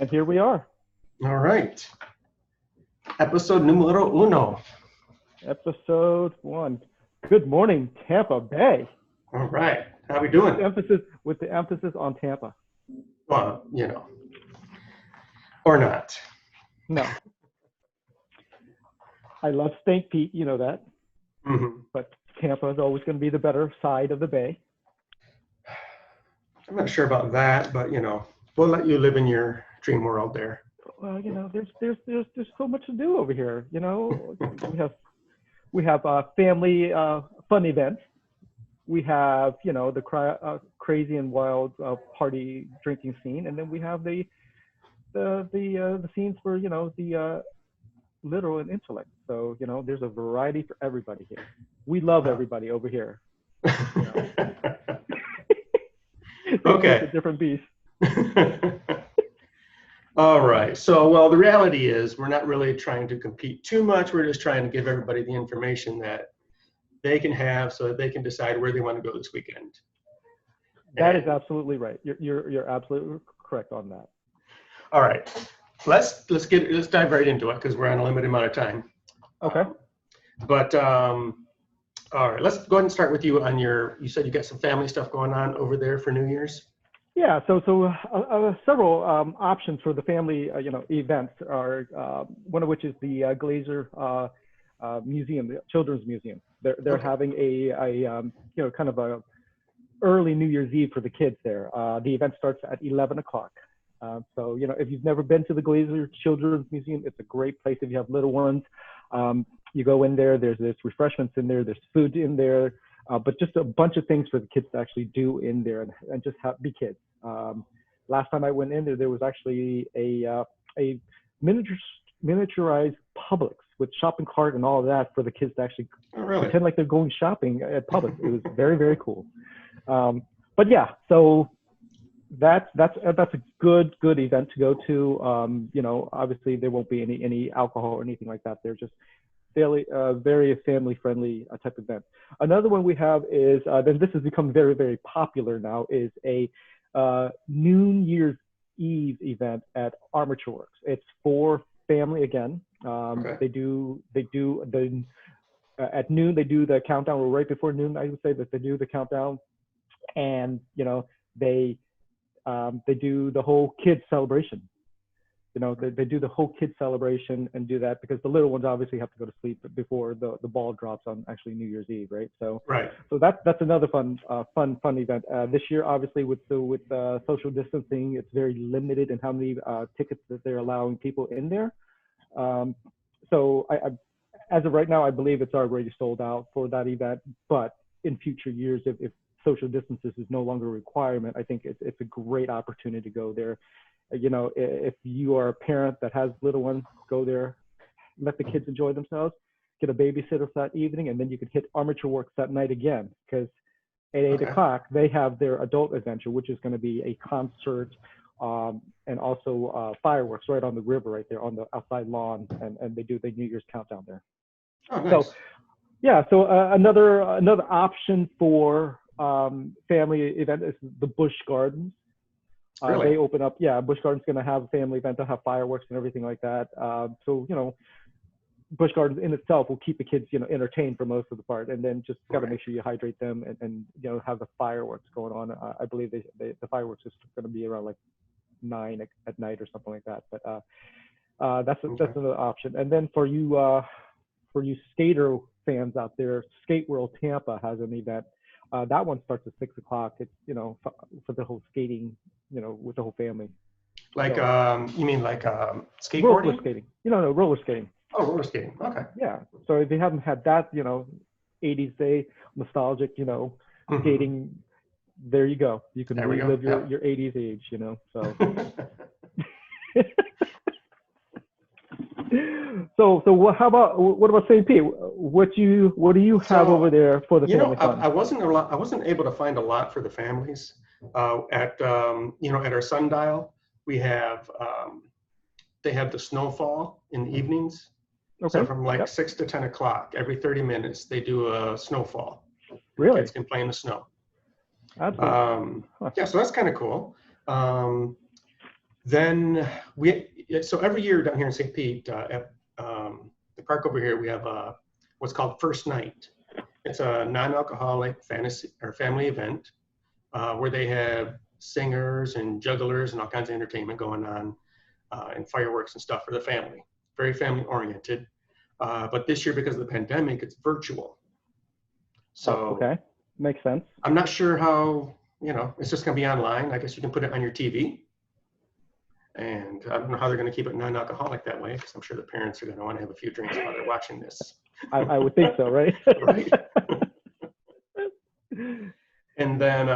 And here we are, All right. Episode numero uno. episode 1. Good morning, Tampa Bay. All right. How we doing? With the emphasis on Tampa. Well, or not. No. I love St. Pete, you know that. Mm-hmm. But Tampa is always going to be the better side of the bay. I'm not sure about that, but we'll let you live in your dream world there. Well, there's so much to do over here. we have family fun events. We have the crazy and wild party drinking scene, and then we have the scenes for the literal and intellect. So there's a variety for everybody here. We love everybody over here. Okay. It's a different beast. All right. So, well, the reality is we're not really trying to compete too much. We're just trying to give everybody the information that they can have so that they can decide where they want to go this weekend. That is absolutely right. You're absolutely correct on that. All right. Let's dive right into it because we're on a limited amount of time. Okay. All right, let's go ahead and start with you on you said you got some family stuff going on over there for New Year's? Yeah, so several options for the family, events are, one of which is the Glazer Museum, the Children's Museum. They're Okay. having a kind of a early New Year's Eve for the kids there. The event starts at 11 o'clock. So, if you've never been to the Glazer Children's Museum, it's a great place if you have little ones. You go in there, there's refreshments in there, there's food in there, but just a bunch of things for the kids to actually do in there and just be kids. Last time I went in there, there was actually a miniaturized Publix with shopping cart and all of that for the kids to actually pretend like they're going shopping at Publix. It was very, very cool. But yeah, so that's a good event to go to. Obviously there won't be any alcohol or anything like that. They're just very family friendly type event. Another one we have is then this has become very, very popular now, is a New Year's Eve event at Armature Works. It's for family again. Okay. They do the at noon, they do the countdown, or right before noon I would say that they do the countdown, and they do the whole kids celebration. They do the whole kids celebration and do that because the little ones obviously have to go to sleep before the ball drops on actually New Year's Eve, right? So that's another fun event. This year, obviously, with social distancing, it's very limited in how many tickets that they're allowing people in there. So I as of right now, I believe it's already sold out for that event. But in future years, if social distances is no longer a requirement, I think it's a great opportunity to go there. If you are a parent that has little ones, go there, let the kids enjoy themselves, get a babysitter for that evening, and then you can hit Armature Works that night again, because at 8 o'clock, they have their adult adventure, which is going to be a concert and also fireworks right on the river, right there on the outside lawn, and they do the New Year's countdown there. Oh, nice. So, yeah, so another option for family event is the Busch Gardens. Really? They open up, Busch Gardens going to have a family event. They'll have fireworks and everything like that. So, Busch Gardens in itself will keep the kids, entertained for most of the part. And then just got to make sure you hydrate them and have the fireworks going on. I believe the fireworks is going to be around like 9 at night or something like that. But that's another option. And then for you skater fans out there, Skate World Tampa has an event. That one starts at 6 o'clock. It's, for the whole skating, with the whole family. Like, you mean like skateboarding? Roller skating. No, roller skating. Oh, roller skating. Okay. Yeah. So if you haven't had that, 80s day nostalgic, skating, there you go. You can relive your 80s age, so. So what about St. Pete? What do you have over there for the family fun? I wasn't able to find a lot for the families. At our sundial, we have they have the snowfall in the evenings. Okay. So from 6 to 10 o'clock, every 30 minutes, they do a snowfall. Really? Kids can play in the snow. Absolutely. Yeah, so that's kind of cool. Then so every year down here in St. Pete, at the park over here, we have what's called First Night. It's a non-alcoholic fantasy or family event where they have singers and jugglers and all kinds of entertainment going on and fireworks and stuff for the family. Very family oriented. But this year, because of the pandemic, it's virtual. So okay, makes sense. I'm not sure how, it's just going to be online. I guess you can put it on your TV. And I don't know how they're going to keep it non-alcoholic that way, because I'm sure the parents are going to want to have a few drinks while they're watching this. I would think so, right? Right. And then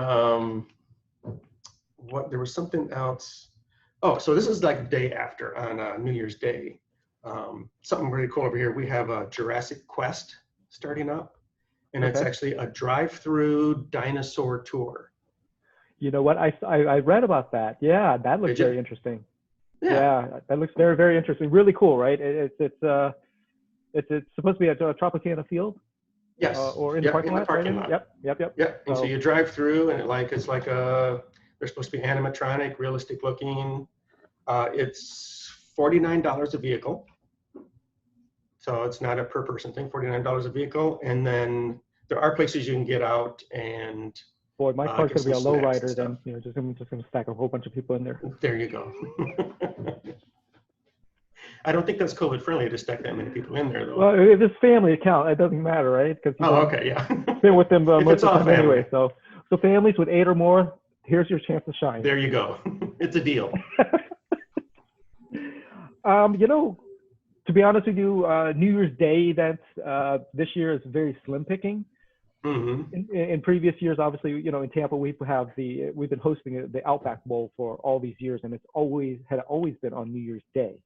there was something else. Oh, so this is like the day after on New Year's Day. Something really cool over here. We have a Jurassic Quest starting up, and it's actually a drive-through dinosaur tour. You know what? I read about that. Yeah, that looks very interesting. Yeah, that looks very, very interesting. Really cool, right? It's supposed to be at Tropicana Field. Yes. Or in the parking lot. Yep. And so you drive through, and it's like they're supposed to be animatronic, realistic looking. It's $49 a vehicle. So it's not a per person thing, $49 a vehicle. And then there are places you can get out and boy, my car's gonna be a low rider then, just gonna stack a whole bunch of people in there. There you go. I don't think that's COVID friendly to stack that many people in there though. Well, if it's family account, it doesn't matter, right? Because been with them most of the time anyway. So families with 8 or more, here's your chance to shine. There you go. It's a deal. To be honest with you, New Year's Day events this year is very slim picking. Mm-hmm. In previous years, obviously, in Tampa, we've been hosting the Outback Bowl for all these years, and it's always been on New Year's Day.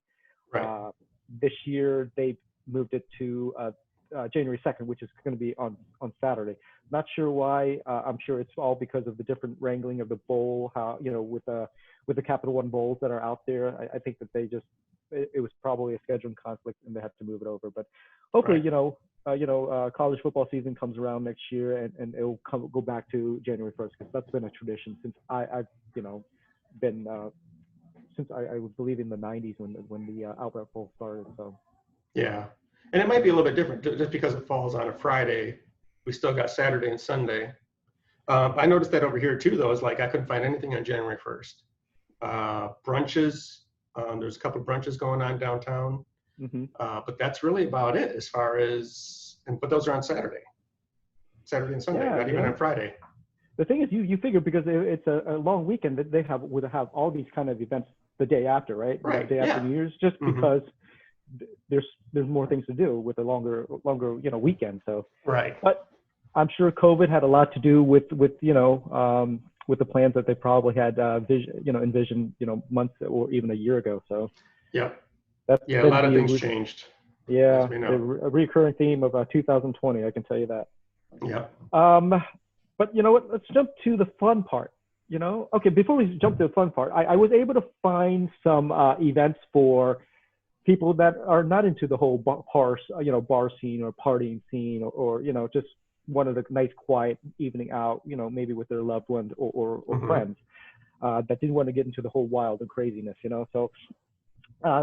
Right. This year, they moved it to January 2nd, which is going to be on Saturday. Not sure why. I'm sure it's all because of the different wrangling of the bowl. How with the Capital One bowls that are out there. I think that it was probably a scheduling conflict, and they have to move it over. But hopefully, college football season comes around next year, and it'll go back to January 1st, because that's been a tradition since I've been since I would believe in the 90s when the Outback Bowl started. So yeah, and it might be a little bit different just because it falls on a Friday. We still got Saturday and Sunday. I noticed that over here too, though. Is like I couldn't find anything on January 1st. Brunches. There's a couple of brunches going on downtown. Mm-hmm. But that's really about it as far as, but those are on Saturday and Sunday, not even on Friday. The thing is, you figure because it's a long weekend that they would have all these kind of events the day after, right? Right. The day after New Year's, just because there's more things to do with a longer weekend. So right. But I'm sure COVID had a lot to do with the plans that they probably had envisioned months or even a year ago. So a lot of things changed. Yeah, a recurring theme of 2020, I can tell you that. Yeah. But you know what? Let's jump to the fun part. Okay, before we jump to the fun part, I was able to find some events for people that are not into the whole bar scene or partying scene, or just wanted a nice quiet evening out, maybe with their loved ones or friends that didn't want to get into the whole wild and craziness, So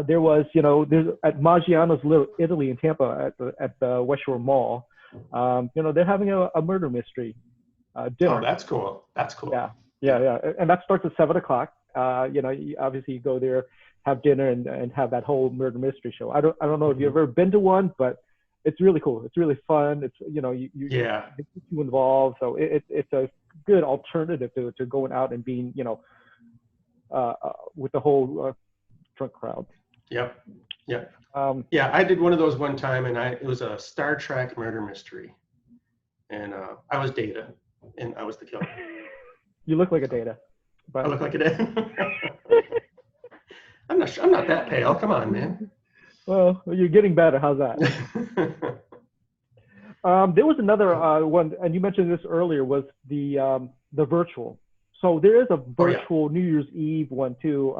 there was, there's at Maggiano's Little Italy in Tampa at the West Shore Mall. They're having a murder mystery dinner. Oh, that's cool. That's cool. Yeah. And that starts at 7:00. Obviously you go there, have dinner, and have that whole murder mystery show. I don't know if you've ever been to one, but it's really cool. It's really fun. It's you get you involved. So it's a good alternative to going out and being with the whole drunk crowd. Yep. I did one of those one time, and it was a Star Trek murder mystery, and I was Data, and I was the killer. You look like a Data. But I look like a Data. I'm not that pale. Come on, man. Well, you're getting better. How's that? There was another one, and you mentioned this earlier, was the virtual. So there is a virtual New Year's Eve one too.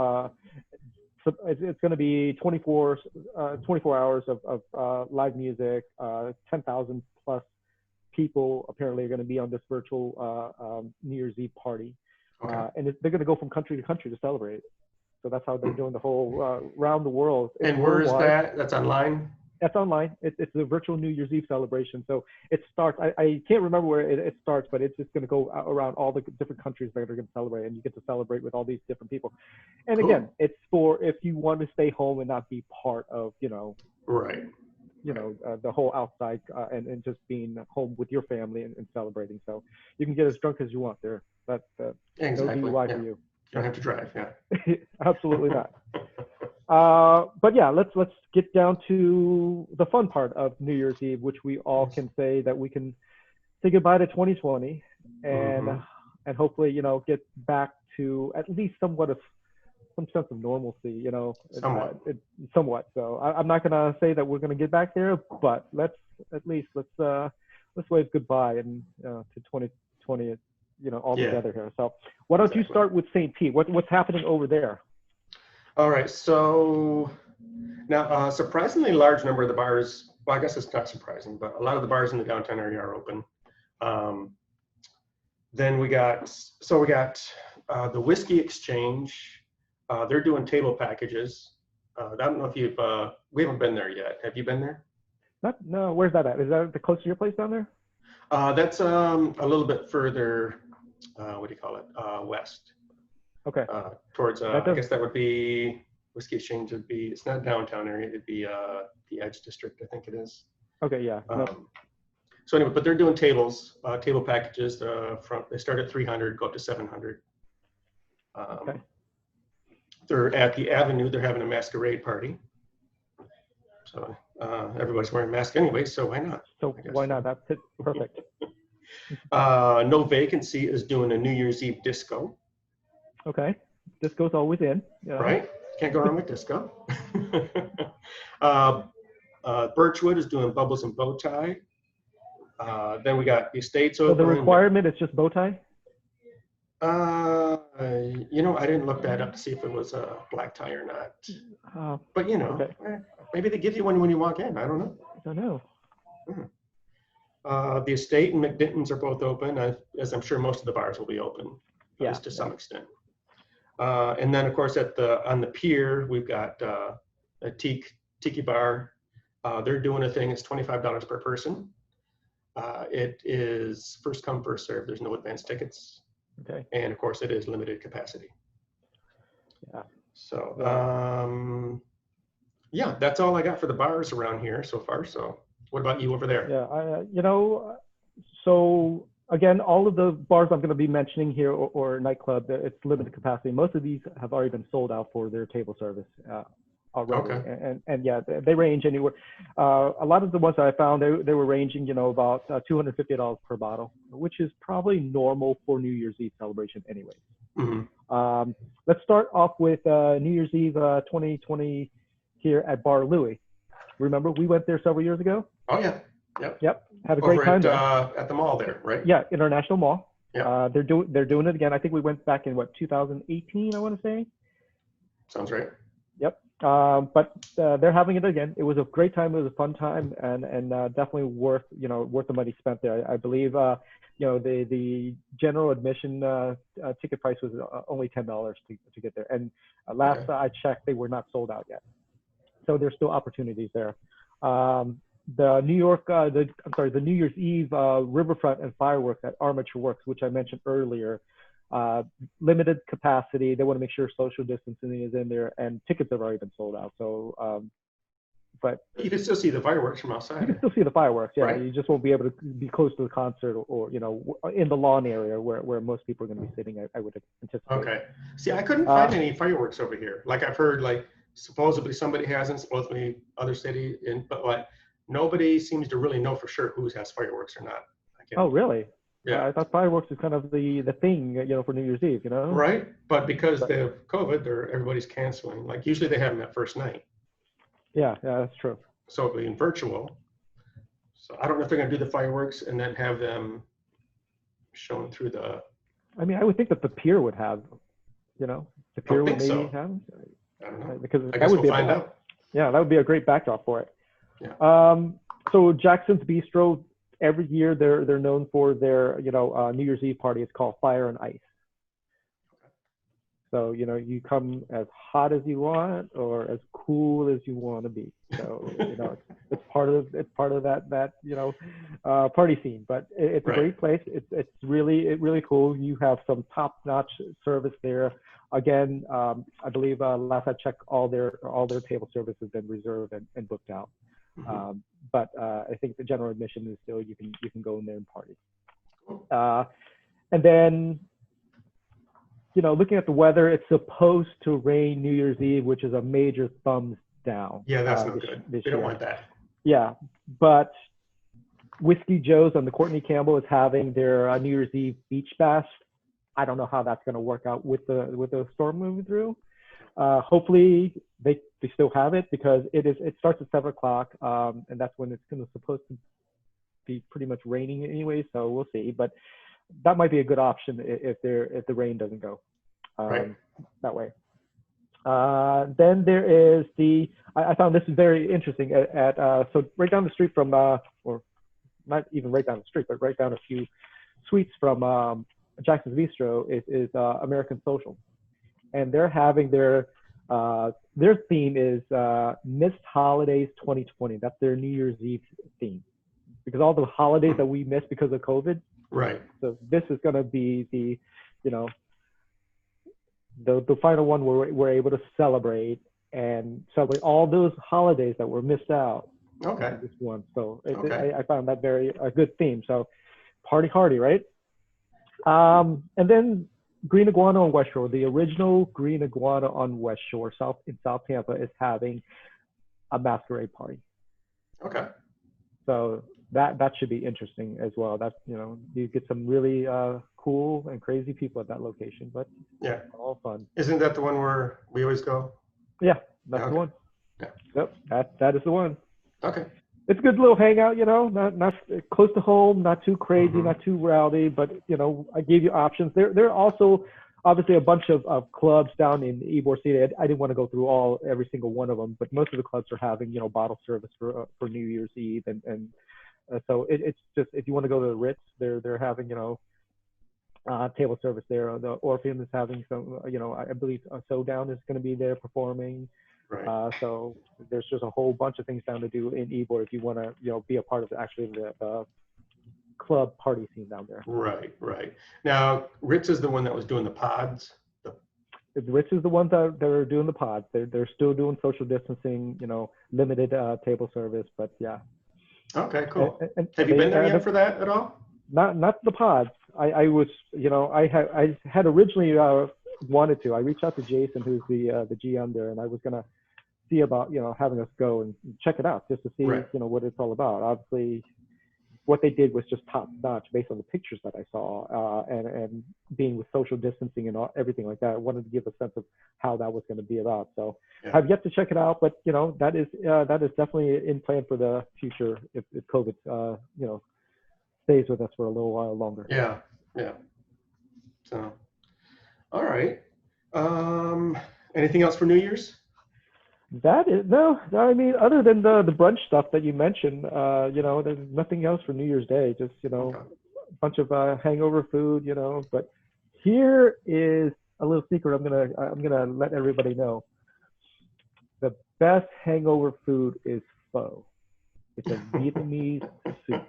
So it's going to be 24 hours of live music. 10,000 plus people apparently are going to be on this virtual New Year's Eve party. Okay. And they're going to go from country to country to celebrate. So that's how they're doing the whole around the world. It's And where is worldwide. that? That's online? That's online. It's a virtual New Year's Eve celebration. So it starts, I can't remember where it starts, but it's just going to go around all the different countries that are going to celebrate, and you get to celebrate with all these different people. And Cool. again, it's for if you want to stay home and not be part of, Right. the whole outside and just being home with your family and celebrating. So you can get as drunk as you want there. That's no Exactly. DUI Yeah. for you. You don't have to drive. Yeah. Absolutely not. But yeah, let's get down to the fun part of New Year's Eve, which we all can say that we can say goodbye to 2020 and and hopefully get back to at least somewhat of some sense of normalcy. Somewhat. So I'm not gonna say that we're gonna get back there, but let's wave goodbye and to 2020, all together here. So why don't you start with St. Pete? What's happening over there? All right, so now surprisingly large number of the bars, well, I guess it's not surprising, but a lot of the bars in the downtown area are open. Then we got the Whiskey Exchange. They're doing table packages. I don't know if we haven't been there yet. Have you been there? No, where's that at? Is that close to your place down there? That's a little bit further, what do you call it, west. Okay. Towards, I guess that would be, Whiskey Exchange would be, it's not downtown area, it'd be the Edge District, I think it is. Okay, yeah. So anyway, but they're doing table packages. They start at 300, go up to 700. Okay. They're at the Avenue, they're having a masquerade party. So everybody's wearing masks anyway, so why not? So why not? That's it. Perfect. No Vacancy is doing a New Year's Eve disco. Okay. Disco's always in. Right? Can't go wrong with disco. Birchwood is doing Bubbles and Bow Tie. Then we got the Estates open. So the requirement is just bow tie? I didn't look that up to see if it was a black tie or not. But okay. Maybe they give you one when you walk in. I don't know. I don't know. The Estate and McDinton's are both open, as I'm sure most of the bars will be open, at least to some extent. And then, of course, on the pier, we've got a tiki bar. They're doing a thing. It's $25 per person. It is first come, first serve. There's no advance tickets. Okay. And of course, it is limited capacity. Yeah. So, that's all I got for the bars around here so far. So, what about you over there? Yeah, so again, all of the bars I'm going to be mentioning here or nightclub, it's limited capacity. Most of these have already been sold out for their table service already. Okay. And yeah, they range anywhere. A lot of the ones that I found, they were ranging, about $250 per bottle, which is probably normal for New Year's Eve celebration anyway. Mm-hmm. Let's start off with New Year's Eve 2020 here at Bar Louie. Remember, we went there several years ago? Oh, yeah. Yep. Had a great time there. At the mall there, right? Yeah, International Mall. Yeah. They're doing it again. I think we went back in 2018, I want to say. Sounds right. Yep. But they're having it again. It was a great time. It was a fun time, and definitely worth the money spent there. I believe the general admission ticket price was only $10 to get there. And last I checked, they were not sold out yet. So there's still opportunities there. The New Year's Eve Riverfront and fireworks at Armature Works, which I mentioned earlier, limited capacity. They want to make sure social distancing is in there, and tickets have already been sold out. So, but you can still see the fireworks from outside. You can still see the fireworks. Yeah, right. You just won't be able to be close to the concert or in the lawn area where most people are going to be sitting. I would anticipate. Okay. See, I couldn't find any fireworks over here. Like I've heard, supposedly somebody hasn't, supposedly other city, but nobody seems to really know for sure who has fireworks or not. Oh, really? Yeah. I thought fireworks is kind of the thing, for New Year's Eve, Right. But because they have COVID, everybody's canceling. Usually they have them that first night. Yeah, that's true. So it'll be in virtual. So I don't know if they're going to do the fireworks and then have them shown through the. I mean, I would think that the pier would have, the pier would maybe have. I don't know. Because I guess we'll find out. Yeah, that would be a great backdrop for it. Yeah. So Jackson's Bistro, every year they're known for their New Year's Eve party. It's called Fire and Ice. So, you come as hot as you want or as cool as you want to be. So, it's part of that, party scene. But it's a Right. great place. It's really cool. You have some top-notch service there. Again, I believe last I checked, all their table service has been reserved and booked out. Mm-hmm. But I think the general admission is still you can go in there and party. And then, looking at the weather, it's supposed to rain New Year's Eve, which is a major thumbs down. Yeah, that's no good. This We don't year. want that. Yeah, but Whiskey Joe's on the Courtney Campbell is having their New Year's Eve beach bash. I don't know how that's going to work out with the storm moving through. Hopefully they still have it, because it starts at 7:00, and that's when it's supposed to be pretty much raining anyway. So we'll see, but that might be a good option if the rain doesn't go that way. Then there is I found this is very interesting so right down the street from or not even right down the street, but right down a few suites from Jackson's Bistro is American Social, and they're having their theme is Missed Holidays 2020. That's their New Year's Eve theme, because all the holidays that we missed because of COVID. Right. So this is going to be the final one where we're able to celebrate all those holidays that were missed out. Okay. This one. So Okay. I found that a good theme. So party hardy, right? And then Green Iguana on West Shore, the original Green Iguana on West Shore, in South Tampa, is having a masquerade party. Okay. So that should be interesting as well. That's you get some really cool and crazy people at that location, but yeah, all fun. Isn't that the one where we always go? Yeah, that's the one. Yeah. Yep, that is the one. Okay. It's a good little hangout, not close to home, not too crazy, not too rowdy, but I gave you options. There are also obviously a bunch of clubs down in Ybor City. I didn't want to go through every single one of them, but most of the clubs are having bottle service for New Year's Eve, and so it's just, if you want to go to the Ritz, they're having table service there. The Orpheum is having some, I believe Down is going to be there performing. Right. So there's just a whole bunch of things down to do in Ybor if you want to be a part of the club party scene down there. Right. Now Ritz is the one that was doing the pods. Ritz is the ones that are doing the pods. They're still doing social distancing, limited table service, but yeah. Okay, cool. Have you been there yet for that at all? Not the pods. I was, I had originally wanted to. I reached out to Jason, who's the GM there, and I was gonna see about having us go and check it out just to see what it's all about. Obviously, what they did was just top notch based on the pictures that I saw, and being with social distancing and everything like that. I wanted to give a sense of how that was going to be about. So I've yet to check it out, but that is definitely in plan for the future if COVID stays with us for a little while longer. Yeah. So, all right. Anything else for New Year's? That is no. I mean, other than the brunch stuff that you mentioned, there's nothing else for New Year's Day. Just a bunch of hangover food, But here is a little secret. I'm gonna let everybody know. The best hangover food is pho. It's a Vietnamese soup,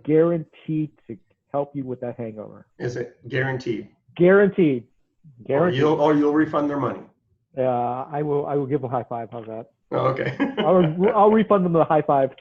guaranteed to help you with that hangover. Is it guaranteed? Guaranteed. Or you'll refund their money. I will give them a high five. How's that? Oh, okay. I'll refund them the high five.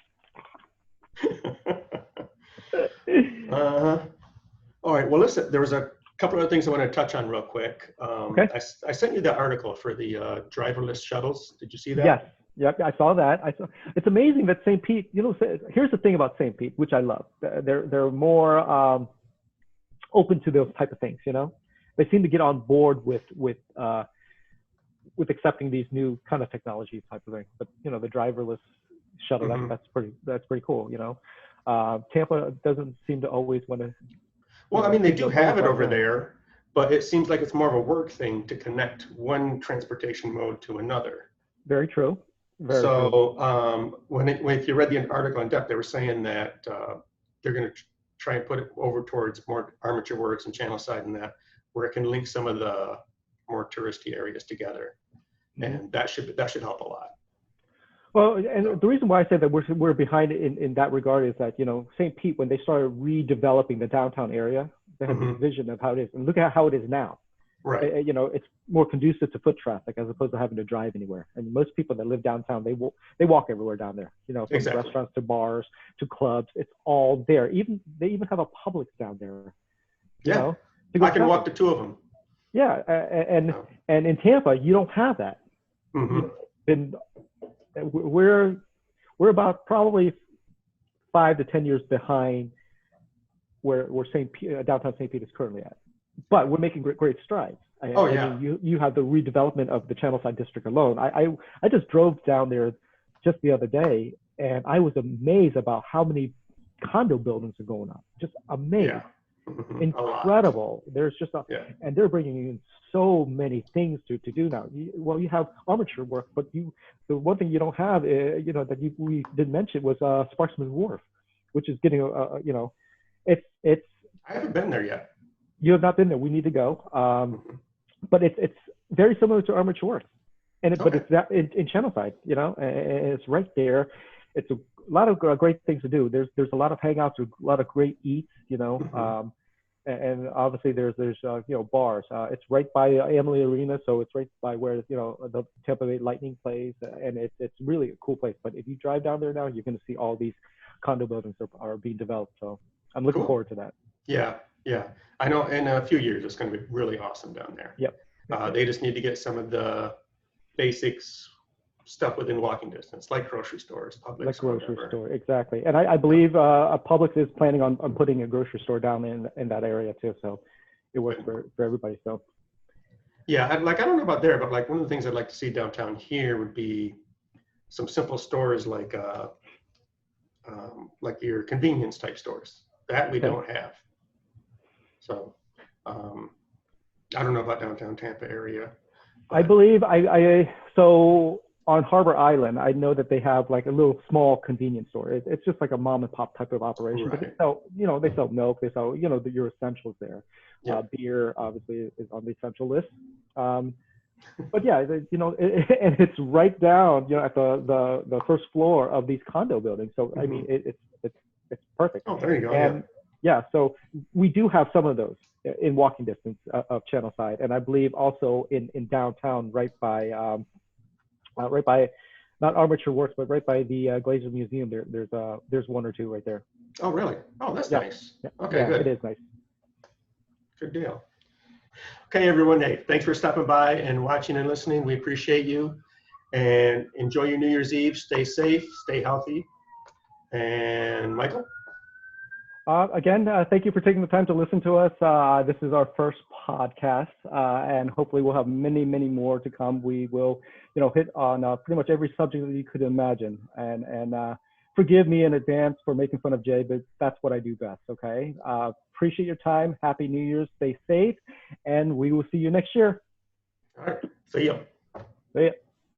All right. Well, listen, there was a couple other things I want to touch on real quick. Okay. I sent you the article for the driverless shuttles. Did you see that? Yes. Yep. I saw that. It's amazing that St. Pete. Here's the thing about St. Pete, which I love. They're more open to those type of things. They seem to get on board with accepting these new kind of technology type of thing. But the driverless shuttle, that's pretty cool. Tampa doesn't seem to always want to. Well, I mean, they do have it over there, but it seems like it's more of a work thing to connect one transportation mode to another. Very true. Very true. When if you read the article in depth, they were saying that they're going to try and put it over towards more armature works and channel side and that, where it can link some of the more touristy areas together, and that should help a lot. Well, and the reason why I say that we're behind in that regard is that, you know, St. Pete, when they started redeveloping the downtown area, they had this vision of how it is, and look at how it is now. Right. You know, it's more conducive to foot traffic as opposed to having to drive anywhere. And most people that live downtown, they walk everywhere down there. You know, from restaurants to bars to clubs, it's all there. They even have a Publix down there. You know, I can walk to 2 of them. Yeah, and in Tampa, you don't have that. And we're about probably 5 to 10 years behind where downtown St. Pete is currently at, but we're making great strides. I mean, you have the redevelopment of the Channelside district alone. I just drove down there just the other day, and I was amazed about how many condo buildings are going up. Just amazed. Incredible. There's just and they're bringing in so many things to do now. You have armature work, but the one thing you don't have, you know, that we didn't mention was Sparksman Wharf, which is getting you know, it's. I haven't been there yet. You have not been there. We need to go. But it's very similar to Armature Wharf, but it's that in Channelside, you know, and it's right there. It's a lot of great things to do. There's a lot of hangouts, a lot of great eats, you know, and obviously there's you know, bars. It's right by Amalie Arena, so it's right by where, you know, the Tampa Bay Lightning plays, and it's really a cool place. But if you drive down there now, you're going to see all these condo buildings are being developed. So I'm looking forward to that. Yeah. I know in a few years it's going to be really awesome down there. Yep. They just need to get some of the basics stuff within walking distance, like grocery stores, Publix. Like grocery store, exactly. And I believe Publix is planning on putting a grocery store down in that area too. So it works for everybody. So. Yeah, I don't know about there, but like one of the things I'd like to see downtown here would be some simple stores like your convenience type stores that we don't have. So I don't know about downtown Tampa area. I believe so on Harbor Island, I know that they have like a little small convenience store. It's just like a mom and pop type of operation. But they sell, you know, they sell milk, they sell, you know, your essentials there. Beer obviously is on the essential list. But yeah, you know, and it's right down, you know, at the first floor of these condo buildings. So I mean, it's perfect. Oh, there you go. And yeah, so we do have some of those in walking distance of Channelside, and I believe also in downtown, right by not Armature Works, but right by the Glazer Museum. There's one or two right there. Oh, really? Oh, that's nice. Yeah. Okay, good. It is nice. Good deal. Okay, everyone. Hey, thanks for stopping by and watching and listening. We appreciate you, and enjoy your New Year's Eve. Stay safe, stay healthy. And Michael? Again, thank you for taking the time to listen to us. This is our first podcast, and hopefully we'll have many, many more to come. We will, you know, hit on pretty much every subject that you could imagine. And forgive me in advance for making fun of Jay, but that's what I do best, okay? Appreciate your time. Happy New Year's. Stay safe, and we will see you next year. All right. See ya. See ya.